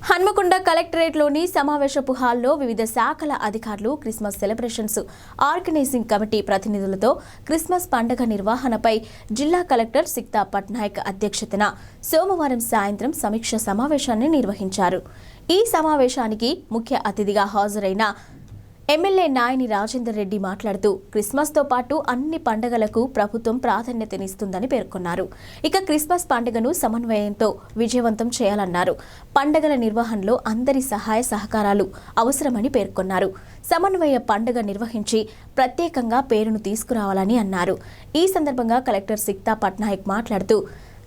హన్మకొండ కలెక్టరేట్లోని సమావేశపు హాల్లో వివిధ శాఖల అధికారులు క్రిస్మస్ సెలబ్రేషన్స్ ఆర్గనైజింగ్ కమిటీ ప్రతినిధులతో క్రిస్మస్ పండుగ నిర్వహణపై జిల్లా కలెక్టర్ సిక్తా పట్నాయక్ అధ్యక్షతన సోమవారం సాయంత్రం సమీక్ష సమావేశాన్ని నిర్వహించారు. ఈ సమావేశానికి ముఖ్య అతిథిగా హాజరైన ఎమ్మెల్యే నాయని రాజేందర్ రెడ్డి మాట్లాడుతూ క్రిస్మస్తో పాటు అన్ని పండుగలకు ప్రభుత్వం ప్రాధాన్యతనిస్తుందని పేర్కొన్నారు. ఇక క్రిస్మస్ పండుగను సమన్వయంతో విజయవంతం చేయాలన్నారు. పండుగల నిర్వహణలో అందరి సహాయ సహకారాలు అవసరమని పేర్కొన్నారు. సమన్వయ పండుగ నిర్వహించి ప్రత్యేకంగా పేరును తీసుకురావాలని అన్నారు. ఈ సందర్భంగా కలెక్టర్ సిక్తా పట్నాయక్ మాట్లాడుతూ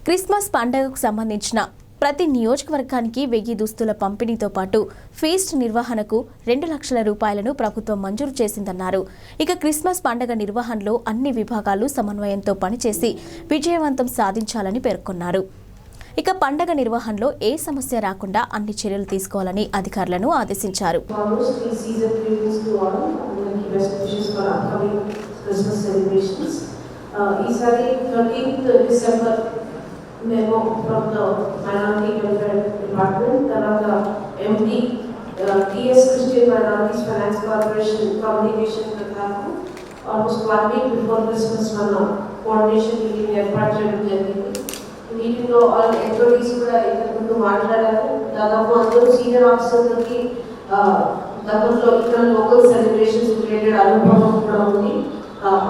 క్రిస్మస్ పండుగకు సంబంధించిన ప్రతి నియోజకవర్గానికి 1000 దుస్తుల పంపిణీతో పాటు ఫీస్ట్ నిర్వహణకు 2 లక్షల రూపాయలను ప్రభుత్వం మంజూరు చేసిందన్నారు. ఇక క్రిస్మస్ పండుగ నిర్వహణలో అన్ని విభాగాలు సమన్వయంతో పనిచేసి విజయవంతం సాధించాలని పేర్కొన్నారు. ఇక పండుగ నిర్వహణలో ఏ సమస్య రాకుండా అన్ని చర్యలు తీసుకోవాలని అధికారులను ఆదేశించారు. memo from the Minority Welfare Department, Tarata MD, TS Christian Minorities Finance Corporation Communication Prathapu, almost 1 week before Christmas, one coordination meeting ఏర్పాటు చేయడం జరిగింది. మీటింగ్ లో ఆల్ ఎంప్లాయీస్ కూడా ఇంతకుముందు మాట్లాడారు. దాదాపు అందరూ సీనియర్ ఆఫీసర్లకి గతంలో ఇక్కడ లోకల్ సెలబ్రేషన్స్ రిలేటెడ్ అనుభవం కూడా ఉంది.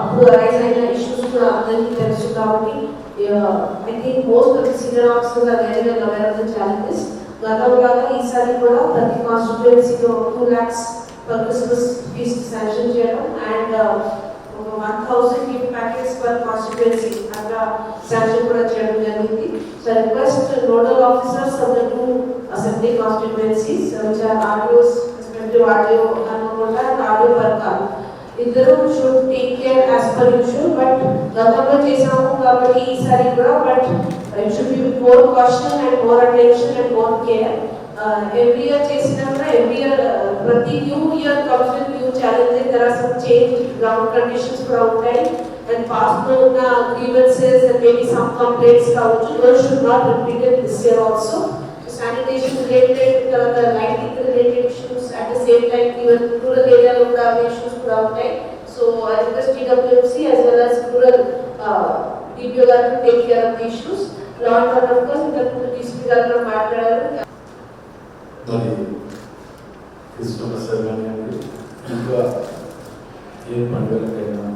అప్పుడు అరైజ్ అయిన ఇష్యూస్ కూడా అందరికీ తెలుసు కాబట్టి I think most of the senior officers are very well aware of the challenges. Gatamlaga ఈసారి కూడా ప్రతి కాన్స్టిట్యుయెన్సీలో 2 lakhs per Christmas feast sanction చేయడం and 1000 gift packets per constituency అట్లా sanction కూడా చేయడం జరిగింది. So request nodal officers of the 2 assembly constituencies which are RDOs, respective RDO Hanakonda and RDO Parkal. ఇద్దరు should take care as per usual. But గతంలో చేసాము కాబట్టి ఈసారి కూడా but it should be more caution and more attention and more care. Every year చేసినా కూడా every year ప్రతి new year comes with new challenges. There are some change ground conditions కూడా ఉంటాయి అండ్ పాస్ట్ లో ఉన్న grievances and maybe some complaints కావచ్చు. Those should not repeated this year also. Sanitation related తర్వాత lighting related issues at the same time even rural ఏరియాలో కూడా issues కూడా ఉంటాయి. So I request TWMC as well as rural DPO గారు to take care of the issues. Law and order of course ఇంతకుముందు DCP గారు కూడా మాట్లాడారు. మరి క్రిస్మస్ కానీ ఇంకా ఏ పండుగలకైనా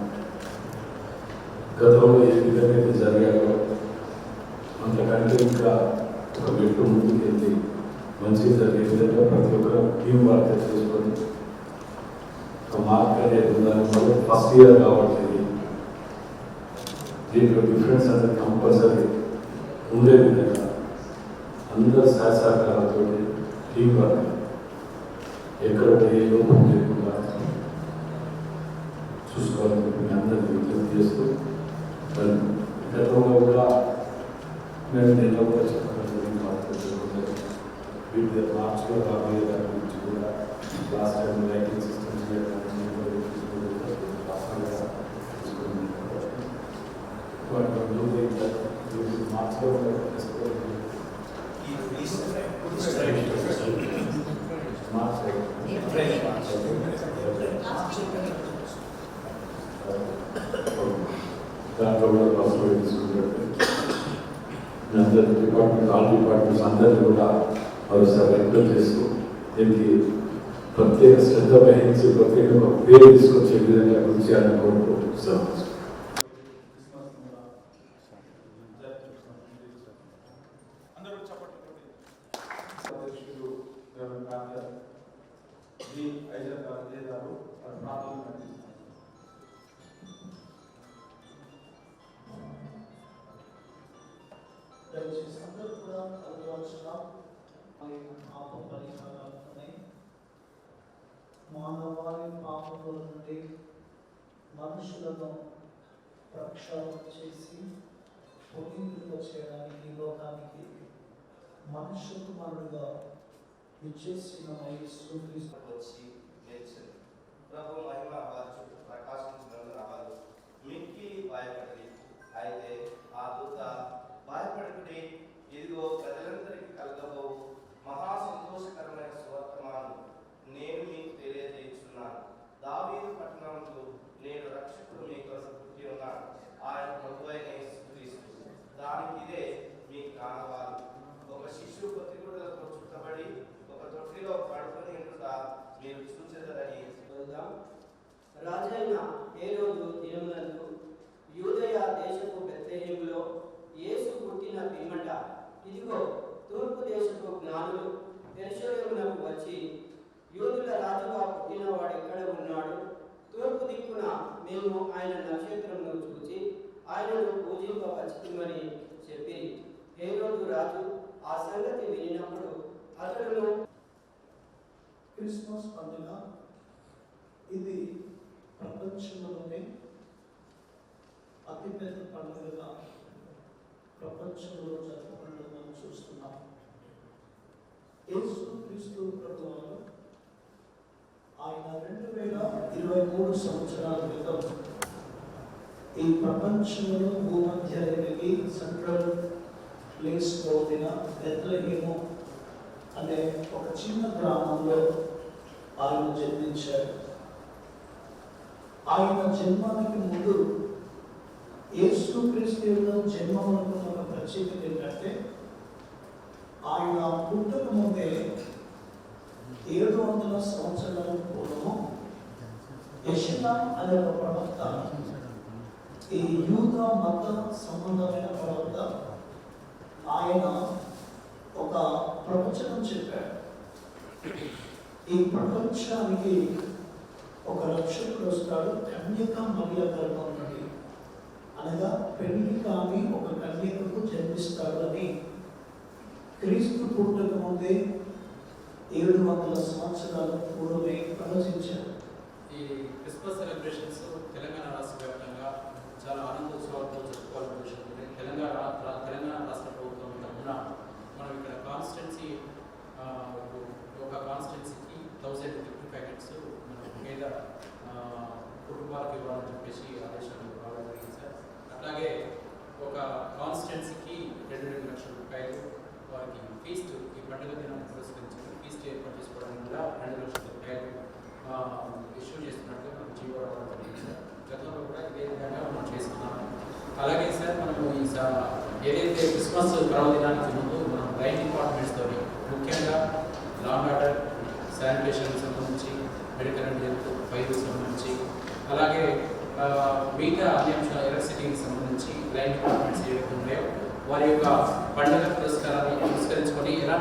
గతంలో ఏ విధంగా అయితే జరిగాయో అంతకంటే ఇంకా ఒక మెట్టు ముందుకు వెళ్ళి మంచిగా జరిగే విధంగా ప్రతి ఒక్కరు టీం వర్క్ చేసుకొని ఒక మార్క్ అనేది ఉందని వల్ల ఫస్ట్ ఇయర్ కాబట్టి దీంట్లో డిఫరెన్స్ అనేది కంపల్సరీ ఉండే విధంగా అందరు సహకారాలతో టీం వర్క్ ఎక్కడ ఏ లోపం లేకుండా చూసుకోవాలని చెప్పి అందరినీ విజ్ఞప్తి చేస్తూ మరి గతంలో కూడా మేము దీంట్లో కూడా చెప్పడం వీటి మార్చిలో రాబోయే దాని గురించి కూడా లాస్ట్ టైం లైటింగ్ సిస్టమ్స్ మార్చిలో దాంట్లో కూడా పాసిబిలిటీ తీసుకుంటే అందరి డిపార్ట్మెంట్ ఆల్ డిపార్ట్మెంట్స్ అందరినీ కూడా మరోసారి రిక్వెస్ట్ చేస్తూ దీనికి ప్రత్యేక శ్రద్ధ వహించి ప్రత్యేకంగా పేరు తీసుకొచ్చే విధంగా కృషి చేయాలని కోరుకుంటున్నాం. మానవాళి పాపముల నుండి మనుషులను ప్రక్షాళన చేసి పునీతులుగా చేయడానికి లోకానికి మనుష్య కుమారుడుగా విచ్చేసిన యేసుక్రీస్తు వచ్చి నిలిచారు. ప్రభు మహిమ వారి ప్రకాశించినందున వారు మిక్కి భయపడి అయితే ఆ దూత భయపడకుడి, ఇదిగో ప్రజలందరికీ కలగబో మహా సంతోష రాజైన హేరోదు దినములందు యూదయ దేశపు బెత్లెహేములో యేసు పుట్టిన పిమ్మట ఇదిగో తూర్పు దేశపు జ్ఞానులు యెరూషలేమునకు వచ్చి యూదుల రాజుగా పుట్టినవాడు ఎక్కడ ఉన్నాడు? తూర్పు దిక్కున మేము ఆయన నక్షత్రమును చూచి ఆయనను పూజింపవచ్చుమని చెప్పి హేరోదు రాజు ఆ సంగతి వినినప్పుడు అతడును క్రిస్మస్ పండుగ ఇది ప్రపంచంలోనే అతిపెద్ద పండుగగా ప్రపంచంలో జరుపుకుంటూ మనం చూస్తున్నాం. యేసు క్రీస్తు ప్రభువారు ఆయన 2023 సంవత్సరాల క్రితం ఈ ప్రపంచంలో భూమధ్య రేఖకి సెంట్రల్ ప్లేస్లో ఉన్న బెత్లెహేము అనే ఒక చిన్న గ్రామంలో ఆయన జన్మించారు. ఆయన జన్మానికి ముందు యేసు క్రీస్తు యొక్క జన్మమునకు ఒక ప్రత్యేకత ఏంటంటే ఆయన పుట్టక ముందే 700 సంవత్సరాల పూర్వము యెషయా అనే ఒక ప్రవక్త, ఈ యూద మత సంబంధమైన ప్రవక్త, ఆయన ఒక ప్రవచనం చెప్పాడు. ఈ ప్రపంచానికి ఒక రక్షకుడు వస్తాడు, కన్యక మరియ గర్భం నుండి, అనగా పెళ్లి కాని ఒక కన్యకకు జన్మిస్తాడు అని క్రీస్తు పుట్టక ముందే 700 సంవత్సరాల పూర్వమే ప్రవచించారు. ఈ క్రిస్మస్ సెలబ్రేషన్స్ తెలంగాణ రాష్ట్ర వ్యాప్తంగా చాలా ఆనందోత్సవాలతో జరుపుకోవాలని విషయం. తెలంగాణ రాష్ట్ర ప్రభుత్వం తరఫున మనం ఇక్కడ కాన్స్టిట్యున్సీ ఒక కాన్స్టిట్యున్సీకి 1000 గిఫ్ట్ ప్యాకెట్స్ మనం పేద కుటుంబాలకు ఇవ్వాలని చెప్పేసి ఆదేశాలు రావడం జరిగింది సార్. అట్లాగే ఒక కాన్స్టిట్యున్సీకి 2 లక్షల రూపాయలు వారికి ఫీస్ట్, ఈ పండుగ దినాన్ని పురస్కరించుకుని ఫీస్ట్ ఏర్పాటు చేసుకోవడానికి కూడా 2 లక్షల రూపాయలు ఇష్యూ చేస్తున్నట్టు మనకు జీవో రావడం జరిగింది సార్. గతంలో కూడా ఇదే విధంగా మనం చేసుకున్నాం. అలాగే సార్ మనము ఈ ఏదైతే క్రిస్మస్ పర్వదినానికి ముందు మనం లైన్ డిపార్ట్మెంట్స్తో ముఖ్యంగా లా అండ్ ఆర్డర్, శానిటేషన్ సంబంధించి, మెడికల్ అండ్ హెల్త్, ఫైర్ సంబంధించి, అలాగే మిగతా అన్ని అంశాలు ఎలక్ట్రిసిటీకి సంబంధించి లైన్ డిపార్ట్మెంట్స్ ఏవైతే ఉన్నాయో వారి యొక్క పండుగ పురస్కారాన్ని పురస్కరించుకొని ఎలా